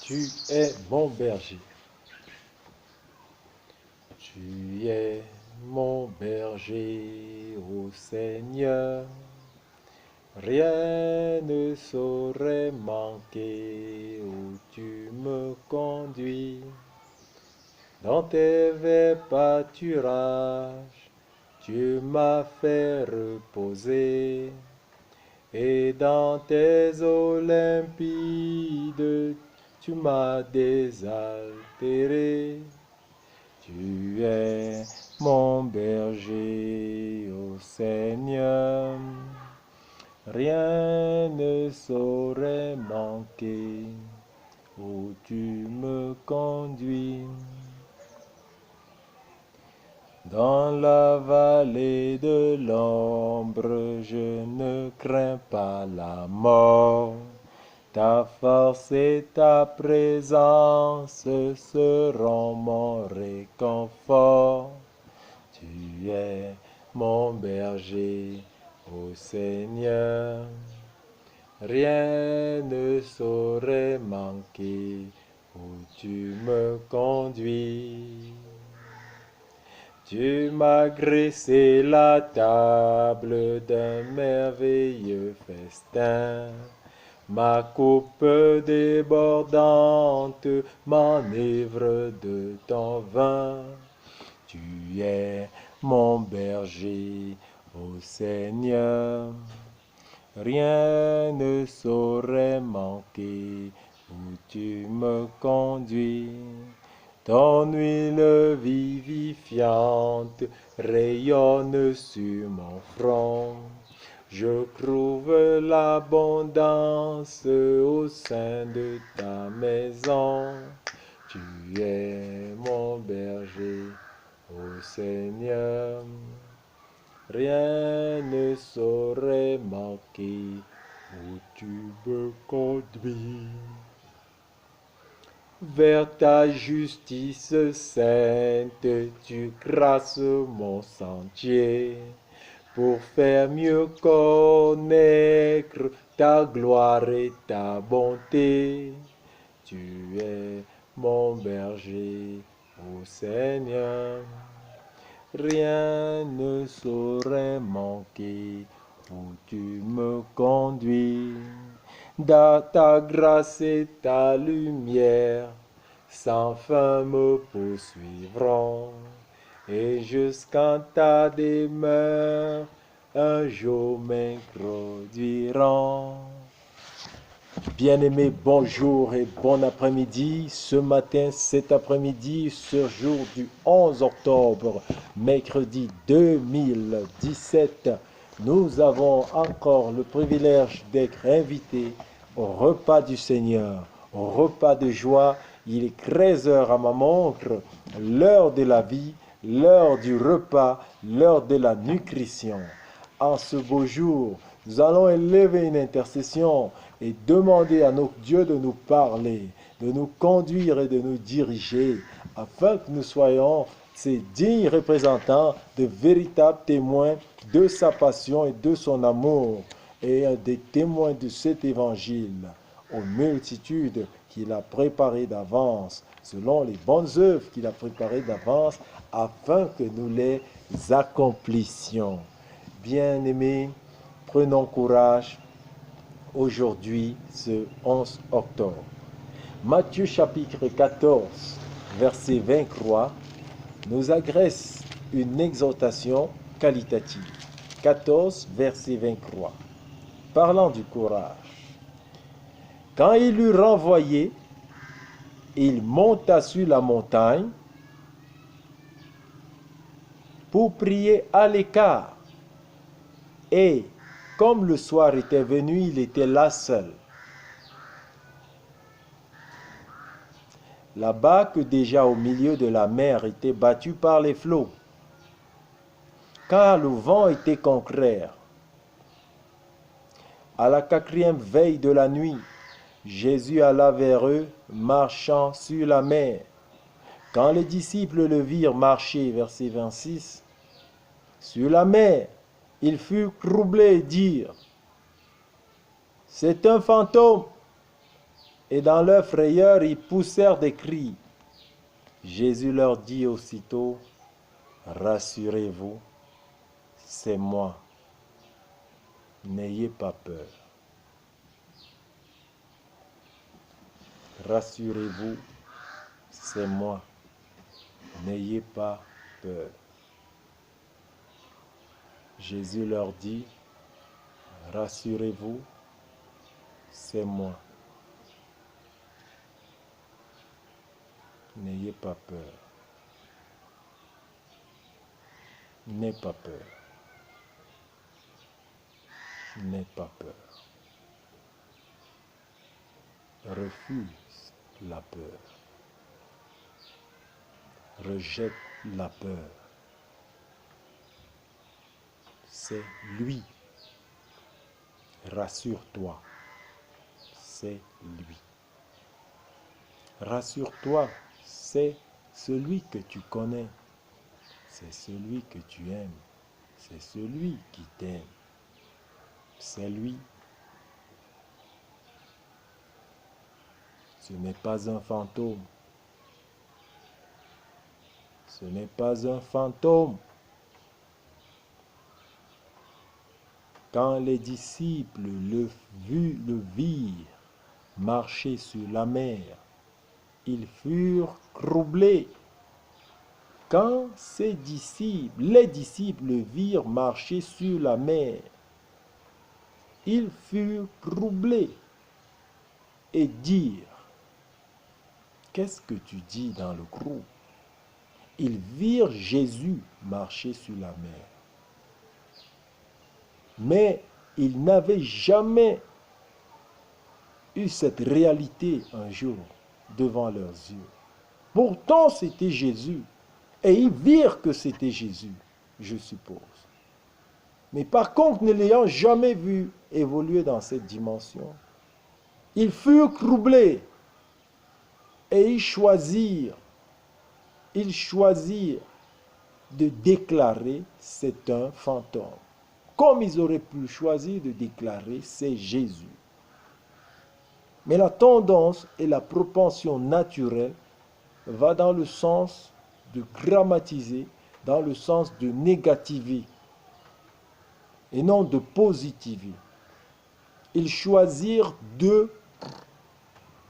Tu es mon berger. Tu es mon berger, ô Seigneur. Rien ne saurait manquer où tu me conduis. Dans tes verts pâturages, tu m'as fait reposer. Et dans tes eaux limpides, tu m'as désaltéré. Tu es mon berger, ô Seigneur. Rien ne saurait manquer où tu me conduis. Dans la vallée de l'ombre, je ne crains pas la mort. Ta force et ta présence seront mon réconfort. Tu es mon berger, ô Seigneur. Rien ne saurait manquer où tu me conduis. Tu m'as graissé la table d'un merveilleux festin. Ma coupe débordante m'enivre de ton vin. Tu es mon berger, ô Seigneur. Rien ne saurait manquer où tu me conduis. Ton huile vivifiante rayonne sur mon front. Je trouve l'abondance au sein de ta maison. Tu es mon berger, ô Seigneur. Rien ne saurait manquer où tu me conduis. Vers ta justice sainte, tu traces mon sentier pour faire mieux connaître ta gloire et ta bonté. Tu es mon berger, ô Seigneur. Rien ne saurait manquer où tu me conduis. Dans ta grâce et ta lumière, sans fin me poursuivront. Et jusqu'en ta demeure, un jour m'introduiront. Bien-aimés, bonjour et bon après-midi. Ce matin, cet après-midi, ce jour du 11 octobre, mercredi 2017, nous avons encore le privilège d'être invités au repas du Seigneur, au repas de joie. Il est 13 heures à ma montre, l'heure de la vie, l'heure du repas, l'heure de la nutrition. En ce beau jour, nous allons élever une intercession et demander à notre Dieu de nous parler, de nous conduire et de nous diriger, afin que nous soyons ces dignes représentants, de véritables témoins de sa passion et de son amour, et des témoins de cet évangile aux multitudes qu'il a préparées d'avance, selon les bonnes œuvres qu'il a préparées d'avance, afin que nous les accomplissions. Bien-aimés, prenons courage aujourd'hui, ce 11 octobre. Matthieu chapitre 14, verset 23, nous agresse une exhortation qualitative. 14, verset 23. Parlant du courage. Quand il l'eut renvoyé, il monta sur la montagne pour prier à l'écart. Et comme le soir était venu, il était là seul. La barque déjà au milieu de la mer était battue par les flots, car le vent était contraire. À la 4e veille de la nuit, Jésus alla vers eux, marchant sur la mer. Quand les disciples le virent marcher, verset 26, sur la mer, ils furent troublés et dirent: c'est un fantôme. Et dans leur frayeur, ils poussèrent des cris. Jésus leur dit aussitôt, rassurez-vous, c'est moi. N'ayez pas peur. Rassurez-vous, c'est moi. N'ayez pas peur. Jésus leur dit, rassurez-vous, c'est moi. N'ayez pas peur. N'aie pas peur. N'aie pas peur. Refuse la peur. Rejette la peur. C'est lui. Rassure-toi. C'est lui. Rassure-toi, c'est celui que tu connais. C'est celui que tu aimes. C'est celui qui t'aime. C'est lui. Ce n'est pas un fantôme. Ce n'est pas un fantôme. Quand les disciples le virent marcher sur la mer, ils furent troublés. Quand les disciples le virent marcher sur la mer, ils furent troublés et dirent, qu'est-ce que tu dis dans le groupe? Ils virent Jésus marcher sur la mer. Mais ils n'avaient jamais eu cette réalité un jour devant leurs yeux. Pourtant, c'était Jésus. Et ils virent que c'était Jésus, je suppose. Mais par contre, ne l'ayant jamais vu évoluer dans cette dimension, ils furent troublés et ils choisirent de déclarer c'est un fantôme. Comme ils auraient pu choisir de déclarer c'est Jésus. Mais la tendance et la propension naturelle va dans le sens de grammatiser, dans le sens de négativer et non de positiver. Ils choisirent de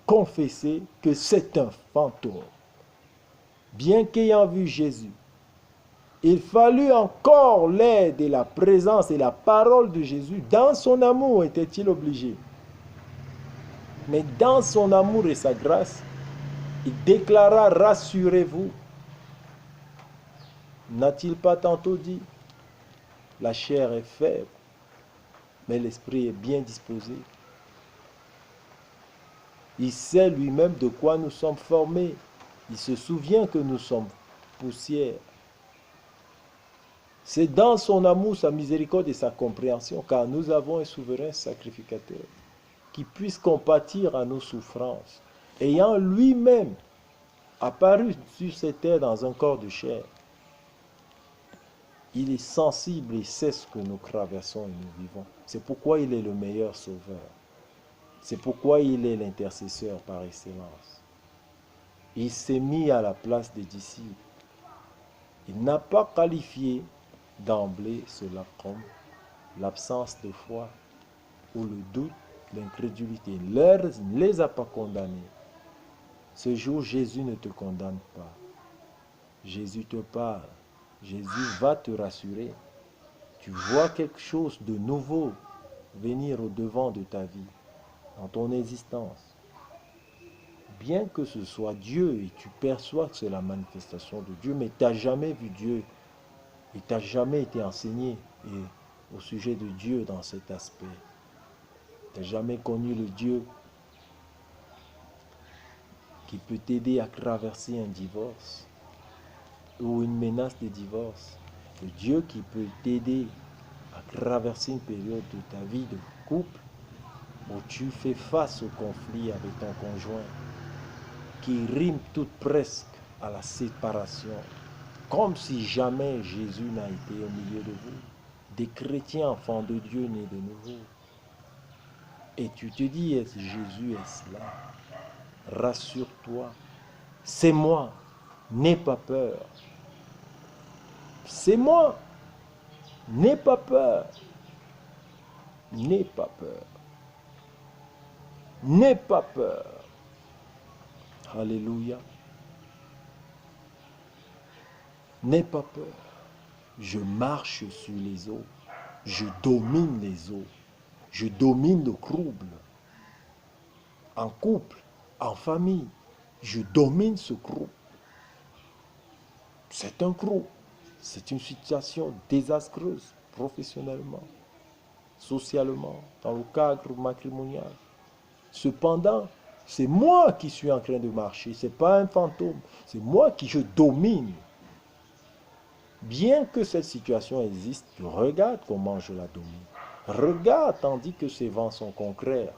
confesser que c'est un fantôme. Bien qu'ayant vu Jésus, il fallut encore l'aide et la présence et la parole de Jésus. Dans son amour était-il obligé. Mais dans son amour et sa grâce, il déclara, rassurez-vous. N'a-t-il pas tantôt dit, la chair est faible, mais l'esprit est bien disposé. Il sait lui-même de quoi nous sommes formés. Il se souvient que nous sommes poussière. C'est dans son amour, sa miséricorde et sa compréhension, car nous avons un souverain sacrificateur qui puisse compatir à nos souffrances, ayant lui-même apparu sur cette terre dans un corps de chair. Il est sensible et sait ce que nous traversons et nous vivons. C'est pourquoi il est le meilleur sauveur. C'est pourquoi il est l'intercesseur par excellence. Il s'est mis à la place des disciples. Il n'a pas qualifié d'emblée cela comme l'absence de foi ou le doute, l'incrédulité. Il ne les a pas condamnés. Ce jour, Jésus ne te condamne pas. Jésus te parle. Jésus va te rassurer. Tu vois quelque chose de nouveau venir au devant de ta vie, dans ton existence. Bien que ce soit Dieu et tu perçois que c'est la manifestation de Dieu, mais tu n'as jamais vu Dieu et tu n'as jamais été enseigné au sujet de Dieu dans cet aspect. Tu n'as jamais connu le Dieu qui peut t'aider à traverser un divorce ou une menace de divorce. Le Dieu qui peut t'aider à traverser une période de ta vie de couple où tu fais face au conflit avec ton conjoint qui rime tout presque à la séparation, comme si jamais Jésus n'a été au milieu de vous, des chrétiens enfants de Dieu nés de nouveau. Et tu te dis, est-ce Jésus est-ce là? rassure-toi. C'est moi, n'aie pas peur. C'est moi, n'aie pas peur. N'aie pas peur. N'aie pas peur. Alléluia. N'aie pas peur. Je marche sur les eaux. Je domine les eaux. Je domine le trouble. En couple, en famille, je domine ce groupe. C'est un groupe. C'est une situation désastreuse, professionnellement, socialement, dans le cadre matrimonial. Cependant, c'est moi qui suis en train de marcher. Ce n'est pas un fantôme. C'est moi qui je domine. Bien que cette situation existe, regarde comment je la domine. Regarde tandis que ces vents sont contraires,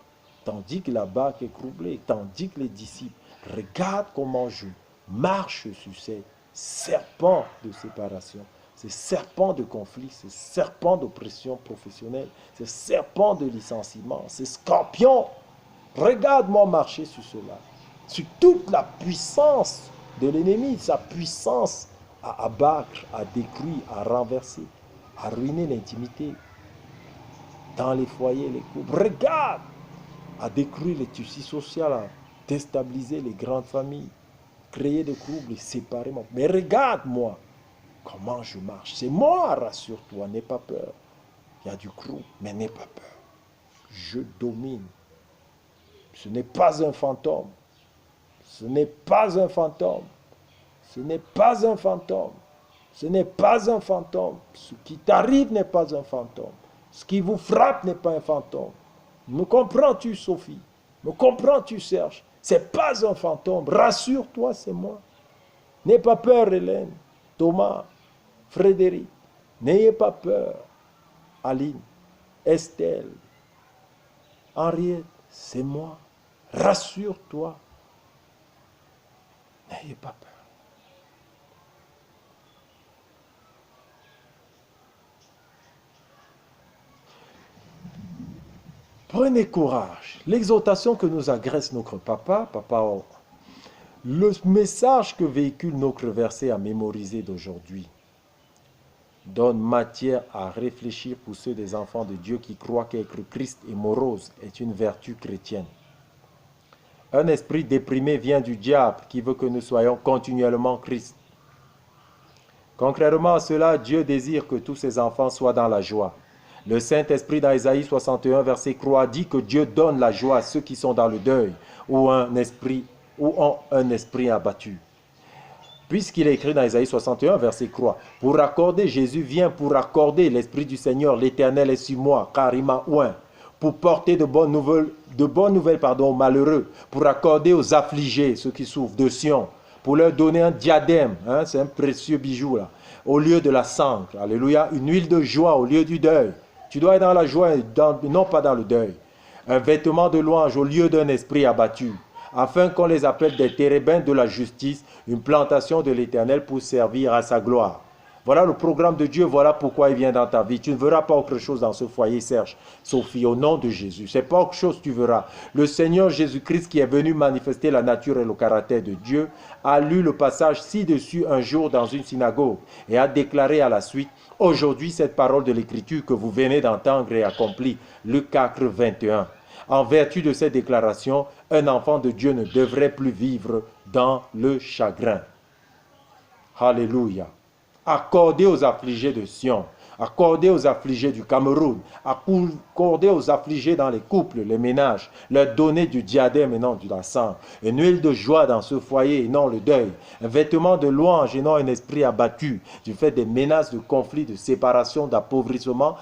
tandis que la barque est troublée, tandis que les disciples, regarde comment je marche sur ces serpents de séparation, ces serpents de conflit, ces serpents d'oppression professionnelle, ces serpents de licenciement, ces scorpions. Regarde-moi marcher sur cela, sur toute la puissance de l'ennemi, sa puissance à abattre, à détruire, à renverser, à ruiner l'intimité dans les foyers, les couples. Regarde, à détruire les tissus sociaux, à déstabiliser les grandes familles, créer des troubles séparément. Mais regarde-moi, comment je marche. C'est moi, rassure-toi, n'aie pas peur. Il y a du groupe, mais n'aie pas peur. Je domine. Ce n'est pas un fantôme. Ce n'est pas un fantôme. Ce n'est pas un fantôme. Ce n'est pas un fantôme. Ce qui t'arrive n'est pas un fantôme. Ce qui vous frappe n'est pas un fantôme. Me comprends-tu, Sophie? Me comprends-tu, Serge? Ce n'est pas un fantôme. Rassure-toi, c'est moi. N'aie pas peur, Hélène, Thomas, Frédéric. N'ayez pas peur. Aline, Estelle, Henriette, c'est moi. Rassure-toi. N'ayez pas peur. Prenez courage. L'exhortation que nous agresse notre papa, le message que véhicule notre verset à mémoriser d'aujourd'hui, donne matière à réfléchir pour ceux des enfants de Dieu qui croient qu'être Christ et morose est une vertu chrétienne. Un esprit déprimé vient du diable qui veut que nous soyons continuellement Christ. Contrairement à cela, Dieu désire que tous ses enfants soient dans la joie. Le Saint-Esprit dans Isaïe 61, verset 3, dit que Dieu donne la joie à ceux qui sont dans le deuil ou ont un esprit abattu. Puisqu'il est écrit dans Isaïe 61, verset 3, pour accorder, Jésus vient pour accorder l'Esprit du Seigneur, l'Éternel est sur moi, car il m'a oint, pour porter de bonnes nouvelles aux malheureux, pour accorder aux affligés, ceux qui souffrent de Sion, pour leur donner un diadème, c'est un précieux bijou là, au lieu de la cendre, alléluia, une huile de joie au lieu du deuil. Tu dois être dans la joie, non pas dans le deuil. Un vêtement de louange au lieu d'un esprit abattu, afin qu'on les appelle des térébins de la justice, une plantation de l'Éternel pour servir à sa gloire. Voilà le programme de Dieu, voilà pourquoi il vient dans ta vie. Tu ne verras pas autre chose dans ce foyer, Serge, Sophie, au nom de Jésus. Ce n'est pas autre chose que tu verras. Le Seigneur Jésus-Christ qui est venu manifester la nature et le caractère de Dieu a lu le passage ci-dessus un jour dans une synagogue et a déclaré à la suite, aujourd'hui cette parole de l'Écriture que vous venez d'entendre est accomplie. Luc 4, 21. En vertu de cette déclaration, un enfant de Dieu ne devrait plus vivre dans le chagrin. Alléluia. Accordez aux affligés de Sion, accordez aux affligés du Cameroun, accordez aux affligés dans les couples, les ménages, leur donner du diadème et non du sang, une huile de joie dans ce foyer et non le deuil, un vêtement de louange et non un esprit abattu du fait des menaces de conflit, de séparation, d'appauvrissement,